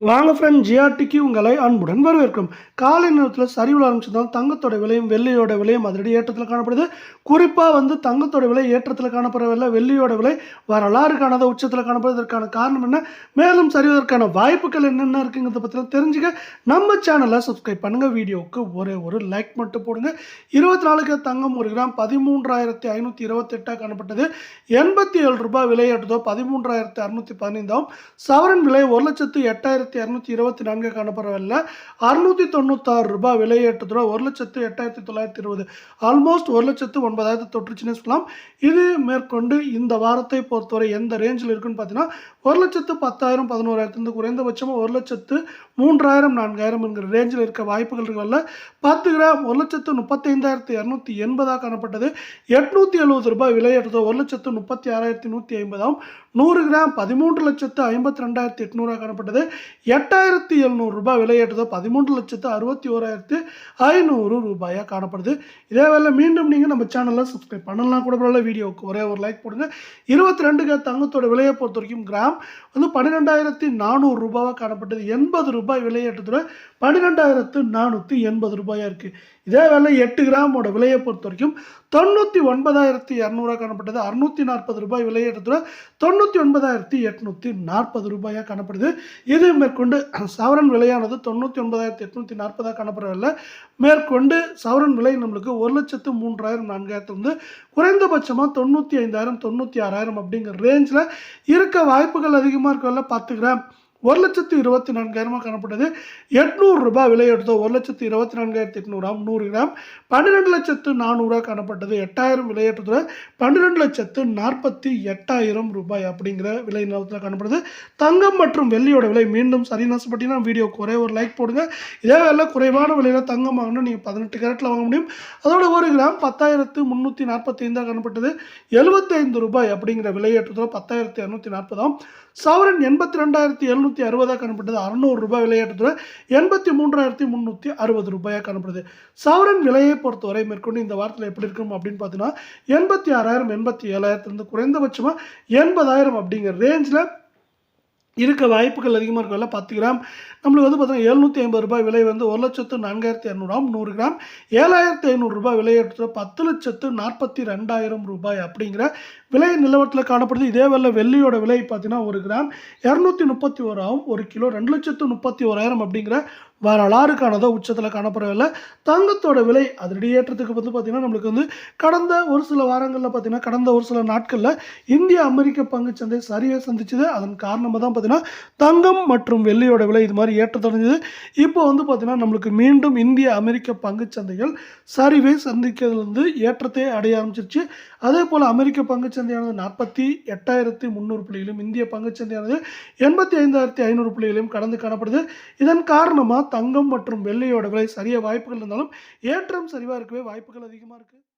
வாங்க ஃப்ரெண்ட், ஜிஆர்டிக்கு உங்களை அன்புடன் வரவேற்கிறோம். காலை நேரத்தில் சரிவில் ஆரம்பிச்சதால் தங்கத்தோட விலையும் வெள்ளியோட விலையும் அதிரடி ஏற்றத்தில் காணப்படுது. குறிப்பாக தங்கத்தோட விலை ஏற்றத்தில் காணப்படவில்லை, வெள்ளியோட விலை வரலாறு காணாத உச்சத்தில் காணப்படுது. இதற்கான காரணம் என்ன, மேலும் சரிவதற்கான வாய்ப்புகள் என்னென்ன இருக்குங்கிறத பற்றிலாம் தெரிஞ்சுக்க நம்ம சேனலை சப்ஸ்கிரைப் பண்ணுங்கள். வீடியோவுக்கு ஒரு லைக் மட்டும் போடுங்க. 24 தங்கம் 1 கிராம் 13,528 காணப்பட்டது. 87 ரூபாய் விலையேற்றதோ 13,615. சவரன் விலை 1,08,224 காணப்படவில்லை. 696 ரூபாய் விலையேற்றத்தோட 1,08,920, ஆல்மோஸ்ட் 1,09,000 தொற்றுச்சுன்னு சொல்லலாம். இது மேற்கொண்டு இந்த வாரத்தை பொறுத்தவரை எந்த ரேஞ்சில் இருக்குன்னு பார்த்தீங்கன்னா 1,10,000 11,000 குறைந்தபட்சமாக 1,03,000 4,000 என்கிற ரேஞ்சில் இருக்க வாய்ப்புகள் இருக்கல. 10 கிராம் 1,35,280 காணப்பட்டது. 870 ரூபாய் விலையேற்றதோ 1,36,150. 100 கிராம் 13,52,800 காணப்பட்டது. 8,700 ரூபாய் விலையேற்றதோ 13,61,500 ரூபாயாக காணப்படுது. இதே வேலை மீண்டும் நீங்கள் நம்ம சேனலில் சப்ஸ்கிரைப் பண்ணலாம் கூட பரவாயில்ல. வீடியோவுக்கு ஒரு லைக் போடுங்க. 22 தங்கத்தோட விலையை பொறுத்த வரைக்கும் கிராம் 12,400 ரூபாவாக காணப்பட்டது. 80 ரூபாய் விலையேற்றத்தோட 12,480 ரூபாயாக இருக்குது. இதே வேலை 8 கிராமோட விலையை பொறுத்த வரைக்கும் 99,200 காணப்பட்டது. 640 ரூபாய் விலையேற்றத்தோட 99,840 ரூபாயாக காணப்படுது. இது மேற்கொண்டு சவரன் விலையானது 99,840 காணப்படவில்லை. மேற்கொண்டு சவரன் விலை நம்மளுக்கு 1,03,000 4,000 குறைந்தபட்சமாக 95,000 96,000 அப்படிங்கிற ரேஞ்சில் இருக்க வாய்ப்புகள் அதிகமாக இருக்கல. 10 கிராம் 1,24,000 காணப்பட்டது. 800 ரூபாய் விலையெடுத்தோ 1,24,800. 100 கிராம் 12,400 காணப்பட்டது. 8,000 விலையேற்றத்தோட 12,48,000 ரூபாய் அப்படிங்கிற விலை நிலவரத்தில் காணப்படுது. தங்கம் மற்றும் வெள்ளியோட விலை மீண்டும் சரி நஷ்டப்பட்டீங்கன்னா வீடியோக்கு ஒரு லைக் போடுங்க. இதே வேலை குறைவான விலையில் தங்கம் வாங்கணும், நீங்கள் 18 கேரட்டில் வாங்க முடியும். அதோட 1 கிராம் 10,345 காணப்பட்டது. 75 ரூபாய் அப்படிங்கிற விலையேற்றத்தோட 10,240. சவரன் 82,760 காணப்பட்டது. 600 ரூபாய் விலையேற்றத்தோட 83,360 ரூபாயாக காணப்படுது. சவரன் விலையை பொறுத்தவரை மேற்கொண்டு இந்த வாரத்தில் எப்படி இருக்கும் அப்படின்னு பார்த்தீங்கன்னா 86,000 87,000 குறைந்தபட்சமாக 80,000 அப்படிங்கிற ரேஞ்சில் இருக்க வாய்ப்புகள் அதிகமாக இருக்கல. 10 கிராம் நம்மளுக்கு பார்த்தீங்கன்னா 750 ரூபாய் விலை 1,04,200. 100 கிராம் 7,500 ரூபாய் விலையேற்ற 10,42,000 ரூபாய் அப்படிங்கிற விலை நிலவரத்தில் காணப்படுது. இதே வேலை வெள்ளியோட விலை பார்த்தீங்கன்னா 1 கிராம் 231 1 கிலோ 2,31,000 அப்படிங்கிற வரலாறு காணாத உச்சத்தில் காணப்படவில்லை. தங்கத்தோட விலை அதிரடி ஏற்றத்துக்கு பார்த்தீங்கன்னா நம்மளுக்கு கடந்த ஒரு சில வாரங்களில் பார்த்தீங்கன்னா கடந்த ஒரு சில நாட்களில் இந்திய அமெரிக்க பங்குச்சந்தை சரியாக சந்திச்சது. அதன் காரணமாக தான் பார்த்தீங்கன்னா தங்கம் மற்றும் வெள்ளியோட விலை இது மாதிரி ஏற்றத்தடைஞ்சது. இப்போ பார்த்தீங்கன்னா நம்மளுக்கு மீண்டும் இந்திய அமெரிக்க பங்குச்சந்தைகள் சரிவை சந்திக்கிறதுலேருந்து ஏற்றத்தை அடைய ஆரம்பிச்சிருச்சு. அதே போல் அமெரிக்க பங்குச்சந்தையானது 48,300 புள்ளிகளிலும் இந்திய பங்குச்சந்தையானது 85,500 புள்ளிகளையும் கடந்து காணப்படுது. இதன் காரணமாக தங்கம் மற்றும் வெள்ளியோட விலை சரிய வாய்ப்புகள் இருந்தாலும் ஏற்றம் சரிவாக இருக்கவே வாய்ப்புகள் அதிகமாக இருக்குது.